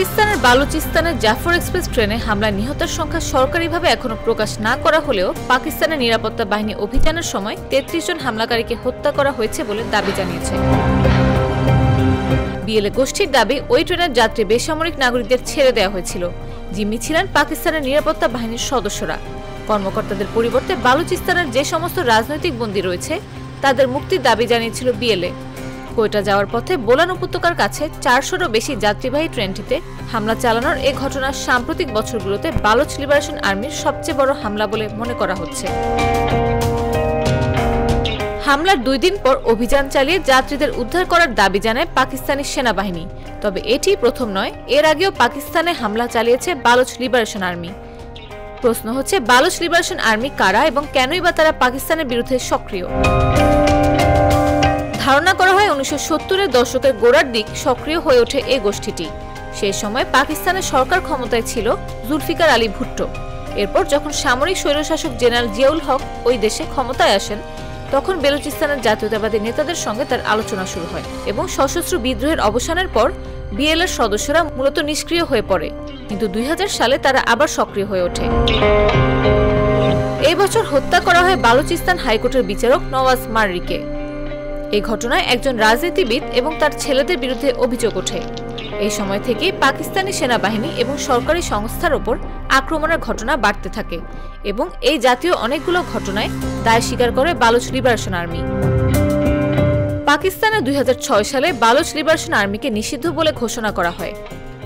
পাকিস্তানের বালুচিস্তানের জাফর এক্সপ্রেস ট্রেনে হামলায় নিহতের সংখ্যা সরকারিভাবে এখনো প্রকাশ না করা হলেও পাকিস্তানের নিরাপত্তা বাহিনী অভিযানের সময় ৩৩ জন হামলাকারীকে হত্যা করা হয়েছে বলে দাবি জানিয়েছে। বিএলএ গোষ্ঠীর দাবি, ওই ট্রেনের যাত্রী বেসামরিক নাগরিকদের ছেড়ে দেওয়া হয়েছিল, যিনি ছিলেন পাকিস্তানের নিরাপত্তা বাহিনীর সদস্যরা। কর্মকর্তাদের পরিবর্তে বালুচিস্তানের যে সমস্ত রাজনৈতিক বন্দী রয়েছে তাদের মুক্তির দাবি জানিয়েছিল বিএলএ। কোয়েটা যাওয়ার পথে বোলান উপত্যকার কাছে ৪০০রও বেশি যাত্রীবাহী ট্রেনটিতে হামলা চালানোর এ ঘটনা সাম্প্রতিক বছরগুলোতে বালুচ লিবারেশন আর্মির সবচেয়ে বড় হামলা বলে মনে করা হচ্ছে। হামলার ২ দিন পর অভিযান চালিয়ে যাত্রীদের উদ্ধার করার দাবি জানায় পাকিস্তানি সেনাবাহিনী। তবে এটি প্রথম নয়, এর আগেও পাকিস্তানে হামলা চালিয়েছে বালুচ লিবারেশন আর্মি। প্রশ্ন হচ্ছে, বালুচ লিবারেশন আর্মি কারা এবং কেনই বা তারা পাকিস্তানের বিরুদ্ধে সক্রিয়? ধারণা করা হয় ১৯৭০-এর দশকের গোড়ার দিক সক্রিয় হয়ে ওঠে এই গোষ্ঠীটি। সেই সময় পাকিস্তানের সরকার ক্ষমতায় ছিল জুলফিকার আলী ভুট্টো। এরপর যখন সামরিক স্বৈরশাসক জেনারেল জিয়াউল হক ওই দেশে ক্ষমতায় আসেন, তখন বেলুচিস্তানের জাতীয়তাবাদী নেতাদের সঙ্গে তার আলোচনা শুরু হয় এবং সশস্ত্র বিদ্রোহের অবসানের পর বিএলএর সদস্যরা মূলত নিষ্ক্রিয় হয়ে পড়ে, কিন্তু ২০০০ সালে তারা আবার সক্রিয় হয়ে ওঠে। এই বছর হত্যা করা হয় বালুচিস্তান হাইকোর্টের বিচারক নওয়াজ মার্রিকে। এই ঘটনায় একজন রাজনীতিবিদ এবং তার ছেলেদের বিরুদ্ধে অভিযোগ ওঠে। এই সময় থেকে পাকিস্তানি সেনাবাহিনী এবং সরকারি সংস্থার ওপর আক্রমণের ঘটনা বাড়তে থাকে এবং এই জাতীয় অনেকগুলো ঘটনায় দায় স্বীকার করে বালুচ লিবারেশন আর্মি। পাকিস্তানে ২০০৬ সালে বালুচ লিবারেশন আর্মিকে নিষিদ্ধ বলে ঘোষণা করা হয়।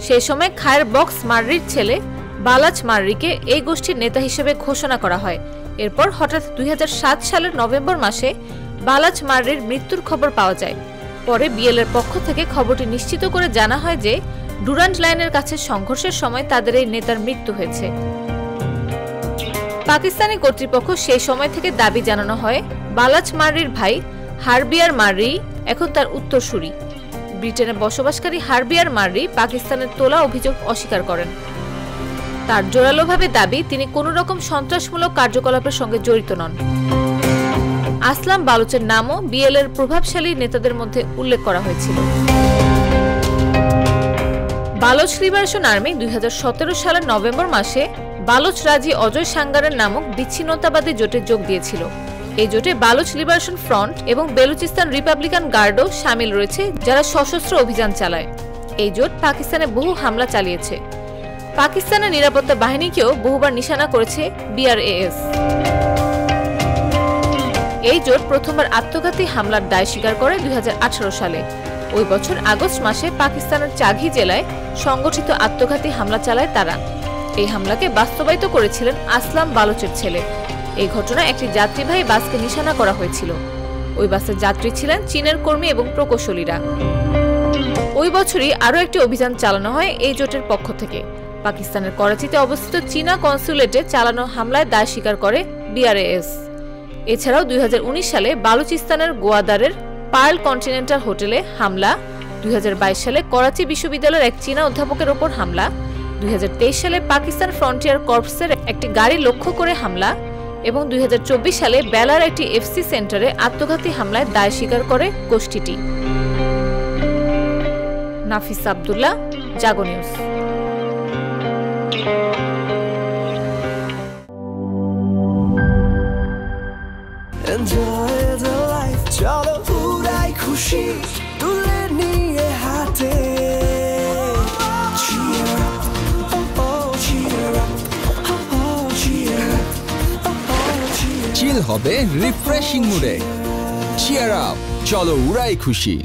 সেই সময় খায়ের বক্স মার্রির ছেলে বালাচ মার্রিকে এই গোষ্ঠীর নেতা হিসেবে ঘোষণা করা হয়। এরপর হঠাৎ ২০০৭ সালের নভেম্বর মাসে বালাচ মার্রির মৃত্যুর খবর পাওয়া যায়। পরে বিএলএর পক্ষ থেকে খবরটি নিশ্চিত করে জানা হয় যে ডুরান্ট লাইনের কাছে সংঘর্ষের সময় তাদের এই নেতার মৃত্যু হয়েছে। পাকিস্তানি কর্তৃপক্ষ সেই সময় থেকে দাবি জানানো হয় বালাচ মার্রির ভাই হারবিয়ার মার্রি এখন তার উত্তরসূরি। ব্রিটেনে বসবাসকারী হারবিয়ার মার্রি পাকিস্তানের তোলা অভিযোগ অস্বীকার করেন। তার জোরালোভাবে দাবি তিনি কোনো রকম সন্ত্রাসমূলক কার্যকলাপের সঙ্গে জড়িত নন। আসলাম বালুচের নামও বিএলএর প্রভাবশালী নেতাদের মধ্যে উল্লেখ করা হয়েছিল। বালুচ লিবারেশন আর্মি ২০১৭ সালের নভেম্বর মাসে বালুচ রাজি অজয় সাঙ্গারের নামক বিচ্ছিন্নতাবাদী জোটে যোগ দিয়েছিল। এই জোটে বালুচ লিবারেশন ফ্রন্ট এবং বেলুচিস্তান রিপাবলিকান গার্ডও শামিল রয়েছে, যারা সশস্ত্র অভিযান চালায়। এই জোট পাকিস্তানে বহু হামলা চালিয়েছে। পাকিস্তানের নিরাপত্তা বাহিনীকেও বহুবার নিশানা করেছে বিআরএএস। এই জোট প্রথমবার আত্মঘাতী হামলার দায় স্বীকার করে ২০১৮ সালে। ওই বছর আগস্ট মাসে পাকিস্তানের চাঘি জেলায় সংগঠিত আত্মঘাতী হামলা চালায় তারা। এই হামলাকে বাস্তবায়িত করেছিলেন আসলাম বালুচের ছেলে। এই ঘটনায় একটি যাত্রীবাহী বাসকে নিশানা করা হয়েছিল। ওই বাসের যাত্রী ছিলেন চীনের কর্মী এবং প্রকৌশলীরা। ওই বছরই আরও একটি অভিযান চালানো হয় এই জোটের পক্ষ থেকে। পাকিস্তানের করাচিতে অবস্থিত চীনা কনসুলেটে চালানো হামলায় দায় স্বীকার করে বিআরএএস। এছাড়াও ২০১৯ সালে বালুচিস্তানের গোয়াদারের পার্ল কন্টিনেন্টাল হোটেলে হামলা, ২০২২ সালে করাচি বিশ্ববিদ্যালয়ের এক চীনা অধ্যাপকের ওপর হামলা, ২০২৩ সালে পাকিস্তান ফ্রন্টিয়ার কর্পসের একটি গাড়ি লক্ষ্য করে হামলা এবং ২০২৪ সালে বেলার একটি এফসি সেন্টারে আত্মঘাতী হামলায় দায় স্বীকার করে গোষ্ঠীটি। নাফিস আব্দুল্লাহ, জাগো নিউজ। Enjoy the life, চলো উড়াই খুশি তুলে নিয়ে হাতে। Cheer up, oh oh, cheer up, oh oh, cheer up, oh oh, cheer up. চিল হবে রিফ্রেশিং মুডে। চিয়ার আপ, চলো উড়াই খুশি।